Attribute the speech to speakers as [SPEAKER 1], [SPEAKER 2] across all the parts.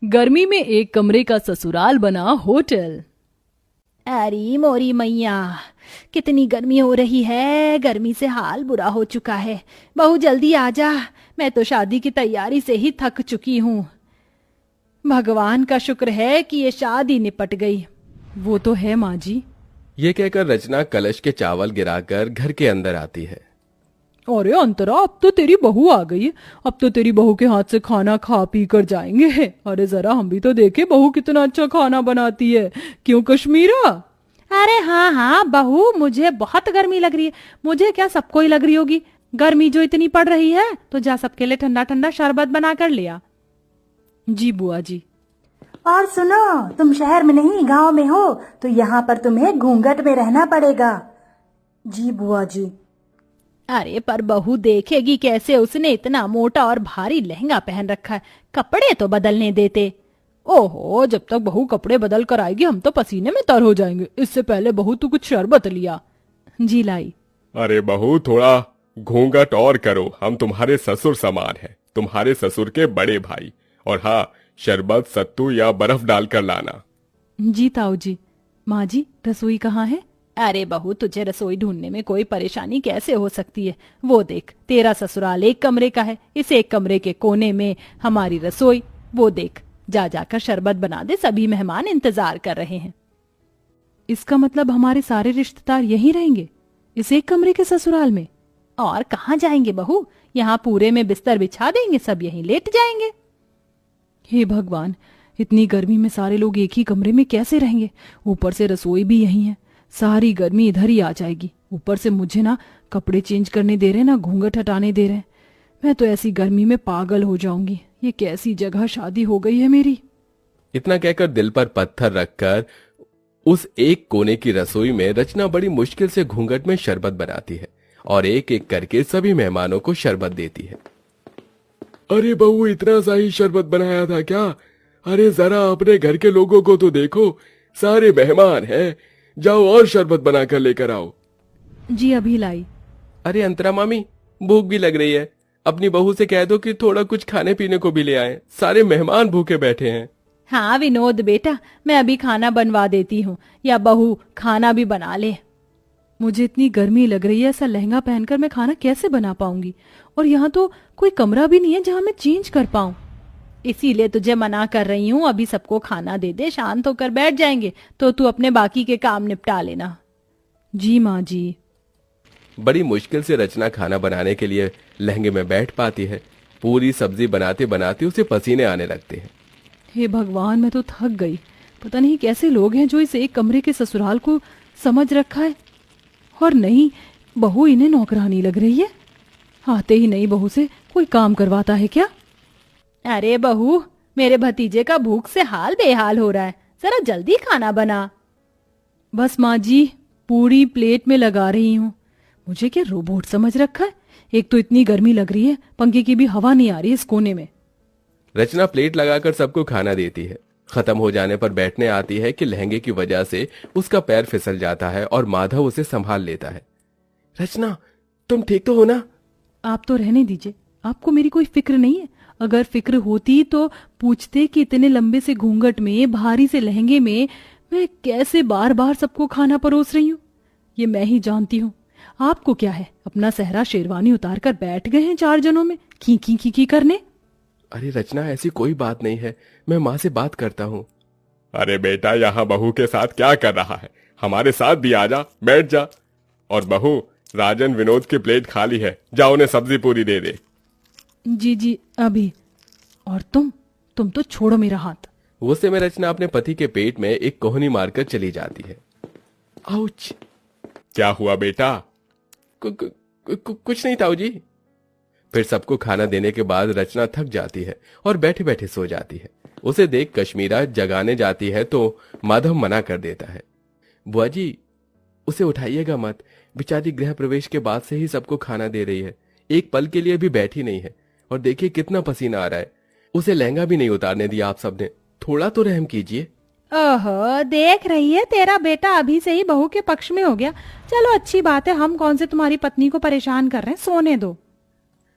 [SPEAKER 1] गर्मी में एक कमरे का ससुराल बना होटल।
[SPEAKER 2] अरे मोरी मैया, कितनी गर्मी हो रही है। गर्मी से हाल बुरा हो चुका है। बहू जल्दी आ जा, मैं तो शादी की तैयारी से ही थक चुकी हूँ। भगवान का शुक्र है कि ये शादी निपट गई।
[SPEAKER 1] वो तो है माँ जी।
[SPEAKER 3] ये कहकर रचना कलश के चावल गिराकर घर के अंदर आती है।
[SPEAKER 1] अरे अंतरा, अब तो तेरी बहू आ गई है। अब तो तेरी बहू के हाथ से खाना खा पी कर जाएंगे। अरे जरा हम भी तो देखे बहू कितना अच्छा खाना बनाती है। क्यों कश्मीरा?
[SPEAKER 2] अरे हाँ हाँ बहू, मुझे बहुत गर्मी लग रही है। मुझे क्या, सबको ही लग रही होगी। गर्मी जो इतनी पड़ रही है तो जा सबके लिए ठंडा ठंडा शरबत बना कर लिया।
[SPEAKER 1] जी बुआ जी।
[SPEAKER 4] और सुनो, तुम शहर में नहीं गांव में हो तो यहाँ पर तुम्हें घूंघट में रहना पड़ेगा। जी बुआ जी।
[SPEAKER 2] अरे पर बहू देखेगी कैसे? उसने इतना मोटा और भारी लहंगा पहन रखा है, कपड़े तो बदलने देते।
[SPEAKER 1] ओहो, जब तक बहू कपड़े बदल कर आएगी हम तो पसीने में तर हो जाएंगे। इससे पहले बहू तू कुछ शरबत लिया।
[SPEAKER 2] जी लाई।
[SPEAKER 3] अरे बहू, थोड़ा घूंघट और करो, हम तुम्हारे ससुर समान हैं, तुम्हारे ससुर के बड़े भाई। और हाँ, शरबत सत्तू या बर्फ डालकर लाना।
[SPEAKER 2] जी ताऊ जी। माँ जी, रसोई कहाँ है? अरे बहू, तुझे रसोई ढूंढने में कोई परेशानी कैसे हो सकती है? वो देख, तेरा ससुराल एक कमरे का है, इस एक कमरे के कोने में हमारी रसोई। वो देख, जा जाकर शरबत बना दे, सभी मेहमान इंतजार कर रहे हैं।
[SPEAKER 1] इसका मतलब हमारे सारे रिश्तेदार यहीं रहेंगे, इस एक कमरे के ससुराल में?
[SPEAKER 2] और कहाँ जाएंगे बहू? यहाँ पूरे में बिस्तर बिछा देंगे, सब यहीं लेट जाएंगे।
[SPEAKER 1] हे भगवान, इतनी गर्मी में सारे लोग एक ही कमरे में कैसे रहेंगे? ऊपर से रसोई भी यहीं है, सारी गर्मी इधर ही आ जाएगी। ऊपर से मुझे ना कपड़े चेंज करने दे रहे, ना घूंघट हटाने दे रहे। मैं तो ऐसी गर्मी में पागल हो जाऊंगी। ये कैसी जगह शादी हो गई है मेरी।
[SPEAKER 3] इतना कहकर दिल पर पत्थर रखकर उस एक कोने की रसोई में रचना बड़ी मुश्किल से घूंघट में शरबत बनाती है और एक एक करके सभी मेहमानों को शरबत देती है। अरे बहू, इतना सा ही शरबत बनाया था क्या? अरे जरा अपने घर के लोगों को तो देखो, सारे मेहमान हैं। जाओ और शरबत बनाकर लेकर आओ।
[SPEAKER 1] जी अभी लाई।
[SPEAKER 3] अरे अंतरा मामी, भूख भी लग रही है, अपनी बहू से कह दो कि थोड़ा कुछ खाने पीने को भी ले आए, सारे मेहमान भूखे बैठे हैं।
[SPEAKER 2] हाँ विनोद बेटा, मैं अभी खाना बनवा देती हूँ, या बहू खाना भी बना ले।
[SPEAKER 1] मुझे इतनी गर्मी लग रही है, ऐसा लहंगा पहनकर मैं खाना कैसे बना पाऊंगी? और यहाँ तो कोई कमरा भी नहीं है जहाँ मैं चेंज कर पाऊं।
[SPEAKER 2] इसीलिए तुझे मना कर रही हूँ, अभी सबको खाना दे दे, शांत होकर बैठ जाएंगे तो तू अपने बाकी के काम निपटा लेना।
[SPEAKER 1] जी माँ जी।
[SPEAKER 3] बड़ी मुश्किल से रचना खाना बनाने के लिए लहंगे में बैठ पाती है। पूरी सब्जी बनाते बनाते उसे पसीने आने लगते हैं।
[SPEAKER 1] हे भगवान, मैं तो थक गई। पता नहीं कैसे लोग हैं जो इस एक कमरे के ससुराल को समझ रखा है। और नहीं, बहू इन्हें नौकरानी लग रही है। आते ही नई बहू से कोई काम करवाता है क्या?
[SPEAKER 2] अरे बहू, मेरे भतीजे का भूख से हाल बेहाल हो रहा है, जरा जल्दी खाना बना।
[SPEAKER 1] बस माँ जी, पूरी प्लेट में लगा रही हूँ। मुझे क्या रोबोट समझ रखा है? एक तो इतनी गर्मी लग रही है, पंखे की भी हवा नहीं आ रही इस कोने में।
[SPEAKER 3] रचना प्लेट लगाकर सबको खाना देती है। खत्म हो जाने पर बैठने आती है कि लहंगे की वजह से उसका पैर फिसल जाता है और माधव उसे संभाल लेता है। रचना, तुम ठीक तो हो ना?
[SPEAKER 1] आप तो रहने दीजिए, आपको मेरी कोई फिक्र नहीं है। अगर फिक्र होती तो पूछते कि इतने लंबे से घूंघट में, भारी से लहंगे में मैं कैसे बार बार सबको खाना परोस रही हूँ। ये मैं ही जानती हूँ। आपको क्या है, अपना सहरा शेरवानी उतार कर बैठ गए हैं 4 जनों में की करने।
[SPEAKER 3] अरे रचना, ऐसी कोई बात नहीं है, मैं माँ से बात करता हूँ। अरे बेटा, यहाँ बहू के साथ क्या कर रहा है? हमारे साथ भी आ जा, बैठ जा। और बहू, राजन विनोद की प्लेट खाली है, जा उन्हें सब्जी पूरी दे दे।
[SPEAKER 1] जी जी अभी। और तुम तो छोड़ो मेरा हाथ।
[SPEAKER 3] वो से में रचना अपने पति के पेट में एक कोहनी मारकर चली जाती है। आउच! क्या हुआ बेटा? कुछ नहीं ताऊ जी। फिर सबको खाना देने के बाद रचना थक जाती है और बैठे बैठे सो जाती है। उसे देख कश्मीरा जगाने जाती है तो माधव मना कर देता है। बुआ जी, उसे उठाइएगा मत, बेचारी गृह प्रवेश के बाद से ही सबको खाना दे रही है, एक पल के लिए भी बैठी नहीं है। और देखिए कितना पसीना आ रहा है, उसे लहंगा भी नहीं उतारने दिया आप सबने, थोड़ा तो रहम कीजिए।
[SPEAKER 2] ओहो, देख रही है, तेरा बेटा अभी से ही बहू के पक्ष में हो गया। चलो अच्छी बात है, हम कौन से तुम्हारी पत्नी को परेशान कर रहे हैं, सोने दो।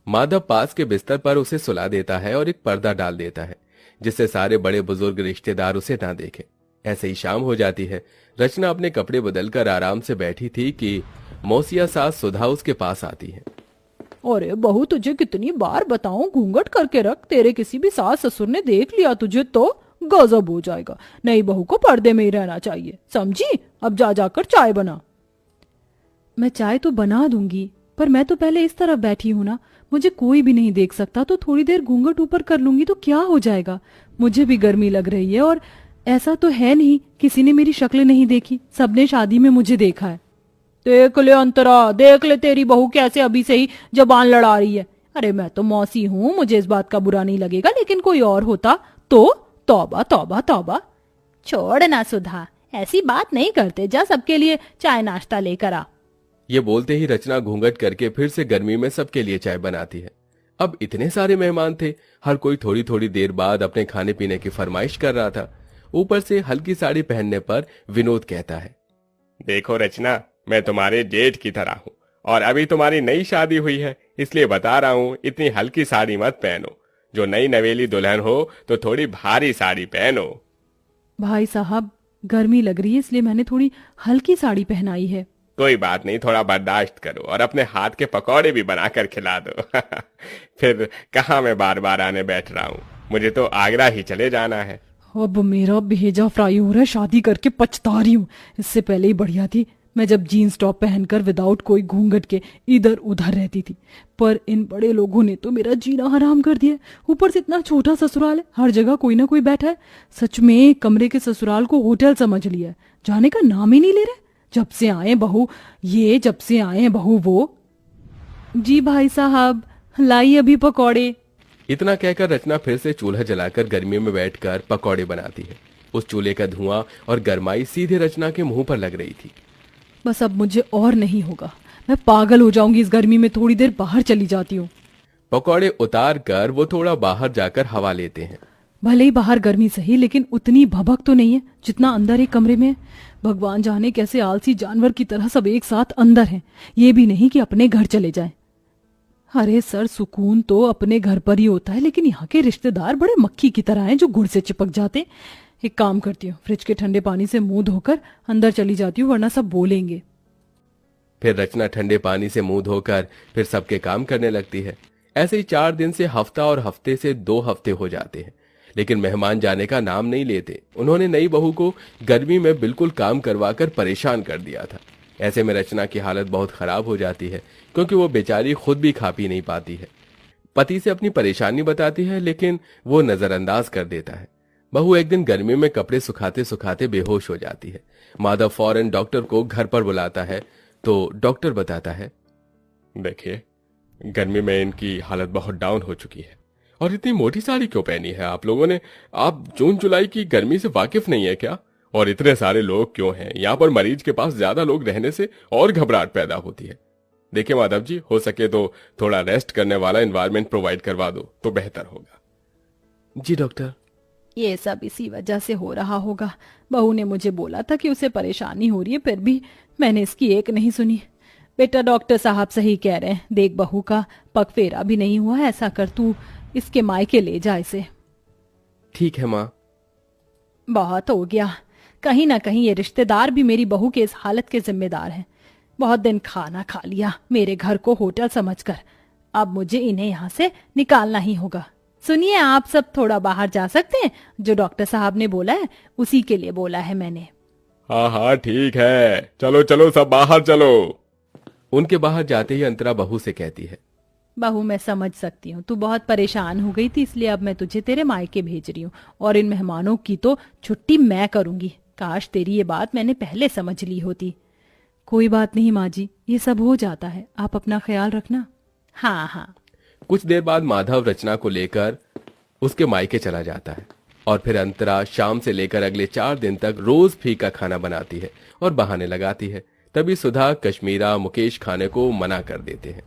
[SPEAKER 3] माधव पास के बिस्तर पर उसे सुला देता है और एक पर्दा डाल देता है, जिससे सारे बड़े बुजुर्ग रिश्तेदार उसे ना देखें। ऐसे ही शाम हो जाती है। रचना अपने कपड़े बदलकर आराम से बैठी थी कि मौसिया सास सुधा उसके पास आती है।
[SPEAKER 2] अरे बहू, तुझे कितनी बार बताऊं घूंघट करके रख, तेरे किसी भी सास ससुर ने देख लिया तुझे तो गजब हो जाएगा। नई बहू को पर्दे में ही रहना चाहिए, समझी? अब जा जाकर चाय बना।
[SPEAKER 1] मैं चाय तो बना दूंगी, पर मैं तो पहले इस तरफ बैठी हूं ना, मुझे कोई भी नहीं देख सकता, तो थोड़ी देर घूंघट ऊपर कर लूंगी तो क्या हो जाएगा। मुझे भी गर्मी लग रही है, और ऐसा तो है नहीं किसी ने मेरी शक्ल नहीं देखी, सबने शादी में मुझे देखा है।
[SPEAKER 2] देख ले अंतरा, देख ले तेरी बहू कैसे अभी से ही जबान लड़ा रही है। अरे मैं तो मौसी हूँ, मुझे इस बात का बुरा नहीं लगेगा, लेकिन कोई और होता तो तौबा तौबा तौबा। छोड़ ना सुधा, ऐसी बात नहीं करते, जा सबके लिए चाय नाश्ता लेकर आ।
[SPEAKER 3] ये बोलते ही रचना घूंघट करके फिर से गर्मी में सबके लिए चाय बनाती है। अब इतने सारे मेहमान थे, हर कोई थोड़ी थोड़ी देर बाद अपने खाने पीने की फरमाइश कर रहा था। ऊपर से हल्की साड़ी पहनने पर विनोद कहता है,
[SPEAKER 5] देखो रचना, मैं तुम्हारे जेठ की तरह हूँ और अभी तुम्हारी नई शादी हुई है, इसलिए बता रहा हूँ इतनी हल्की साड़ी मत पहनो। जो नई नवेली दुल्हन हो तो थोड़ी भारी साड़ी पहनो।
[SPEAKER 1] भाई साहब, गर्मी लग रही है इसलिए मैंने थोड़ी हल्की साड़ी पहनाई है।
[SPEAKER 5] कोई बात नहीं, थोड़ा बर्दाश्त करो और अपने हाथ के पकौड़े भी बनाकर खिला दो। फिर कहाँ मैं बार बार आने बैठ रहा हूँ, मुझे तो आगरा ही चले जाना है।
[SPEAKER 1] अब मेरा भेजा फ्राई हो रहा है, शादी करके पछता रही हूँ। इससे पहले ही बढ़िया थी मैं जब जीन्स टॉप पहनकर विदाउट कोई घूंघट के इधर उधर रहती थी, पर इन बड़े लोगों ने तो मेरा जीना हराम कर दिया। ऊपर से इतना छोटा ससुराल है, हर जगह कोई ना कोई बैठा है। सच में कमरे के ससुराल को होटल समझ लिया है, जाने का नाम ही नहीं ले रहे। जब से आए बहू ये, जब से आए बहू वो। जी भाई साहब, लाई अभी पकौड़े।
[SPEAKER 3] इतना कहकर रचना फिर से चूल्हा जलाकर गर्मी में बैठकर पकौड़े बनाती है। उस चूल्हे का धुआं और गर्माई सीधे रचना के मुंह पर लग रही थी।
[SPEAKER 1] बस अब मुझे और नहीं होगा, मैं पागल हो जाऊंगी इस गर्मी में, थोड़ी देर बाहर चली जाती हूँ।
[SPEAKER 3] पकौड़े उतार कर वो थोड़ा बाहर जाकर हवा लेते हैं।
[SPEAKER 1] भले ही बाहर गर्मी सही, लेकिन उतनी भभक तो नहीं है जितना अंदर एक कमरे में है। भगवान जाने कैसे आलसी जानवर की तरह सब एक साथ अंदर हैं, ये भी नहीं कि अपने घर चले जाएं। अरे सर, सुकून तो अपने घर पर ही होता है, लेकिन यहाँ के रिश्तेदार बड़े मक्खी की तरह हैं जो गुड़ से चिपक जाते। एक काम करती हूँ, फ्रिज के ठंडे पानी से मुंह धोकर अंदर चली जाती हूँ, वरना सब बोलेंगे।
[SPEAKER 3] फिर रचना ठंडे पानी से मुंह धोकर फिर सबके काम करने लगती है। ऐसे ही 4 दिन से हफ्ता और हफ्ते से 2 हफ्ते हो जाते हैं, लेकिन मेहमान जाने का नाम नहीं लेते। उन्होंने नई बहू को गर्मी में बिल्कुल काम करवाकर परेशान कर दिया था। ऐसे में रचना की हालत बहुत खराब हो जाती है, क्योंकि वो बेचारी खुद भी खा पी नहीं पाती है। पति से अपनी परेशानी बताती है, लेकिन वो नजरअंदाज कर देता है। बहू एक दिन गर्मी में कपड़े सुखाते सुखाते बेहोश हो जाती है। माधव फौरन डॉक्टर को घर पर बुलाता है, तो डॉक्टर बताता है,
[SPEAKER 5] देखिए, गर्मी में इनकी हालत बहुत डाउन हो चुकी है। और इतनी मोटी साड़ी क्यों पहनी है आप लोगों ने? आप जून जुलाई की गर्मी से वाकिफ नहीं है क्या? और इतने सारे लोग क्यों हैं? यहाँ पर मरीज के पास ज्यादा लोग रहने से और घबराहट पैदा होती है। देखिए माधव जी, हो सके तो थोड़ा रेस्ट करने वाला एनवायरनमेंट प्रोवाइड करवा दो तो बेहतर होगा।
[SPEAKER 3] जी डॉक्टर।
[SPEAKER 2] ये सब इसी वजह से हो रहा होगा। बहू ने मुझे बोला था कि उसे परेशानी हो रही है, फिर भी मैंने इसकी एक नहीं सुनी। बेटा, डॉक्टर साहब सही कह रहे हैं, देख बहू का पग फेरा भी नहीं हुआ। ऐसा कर, तू इसके मायके ले जा इसे।
[SPEAKER 3] ठीक है माँ।
[SPEAKER 2] बहुत हो गया, कहीं ना कहीं ये रिश्तेदार भी मेरी बहू के इस हालत के जिम्मेदार हैं। बहुत दिन खाना खा लिया मेरे घर को होटल समझकर, अब मुझे इन्हें यहाँ से निकालना ही होगा। सुनिए, आप सब थोड़ा बाहर जा सकते हैं? जो डॉक्टर साहब ने बोला है उसी के लिए बोला है मैंने।
[SPEAKER 5] हाँ हाँ ठीक है, चलो चलो सब बाहर चलो।
[SPEAKER 3] उनके बाहर जाते ही अंतरा बहू से कहती है,
[SPEAKER 2] बहू मैं समझ सकती हूँ, तू बहुत परेशान हो गई थी, इसलिए अब मैं तुझे तेरे मायके भेज रही हूँ और इन मेहमानों की तो छुट्टी मैं करूंगी। काश तेरी ये बात मैंने पहले समझ ली होती।
[SPEAKER 1] कोई बात नहीं माँ जी, ये सब हो जाता है, आप अपना ख्याल रखना।
[SPEAKER 2] हाँ हाँ।
[SPEAKER 3] कुछ देर बाद माधव रचना को लेकर उसके मायके चला जाता है और फिर अंतरा शाम से लेकर अगले 4 दिन तक रोज फीका खाना बनाती है और बहाने लगाती है। तभी सुधा, कश्मीरा, मुकेश खाने को मना कर देते हैं।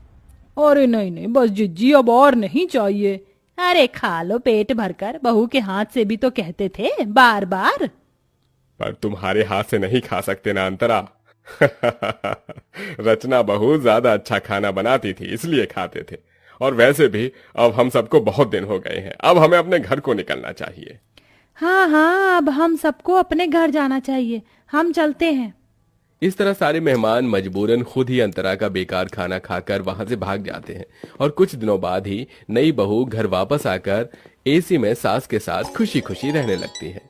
[SPEAKER 2] अरे नहीं नहीं, बस जिज्जी, अब और नहीं चाहिए। अरे खा लो पेट भरकर, बहू के हाथ से भी तो कहते थे बार बार।
[SPEAKER 5] पर तुम्हारे हाथ से नहीं खा सकते ना अंतरा। रचना बहुत ज्यादा अच्छा खाना बनाती थी, इसलिए खाते थे। और वैसे भी अब हम सबको बहुत दिन हो गए हैं, अब हमें अपने घर को निकलना चाहिए।
[SPEAKER 2] हाँ हाँ, अब हम सबको अपने घर जाना चाहिए, हम चलते हैं।
[SPEAKER 3] इस तरह सारे मेहमान मजबूरन खुद ही अंतरा का बेकार खाना खाकर वहां से भाग जाते हैं और कुछ दिनों बाद ही नई बहू घर वापस आकर एसी में सास के साथ खुशी खुशी रहने लगती है।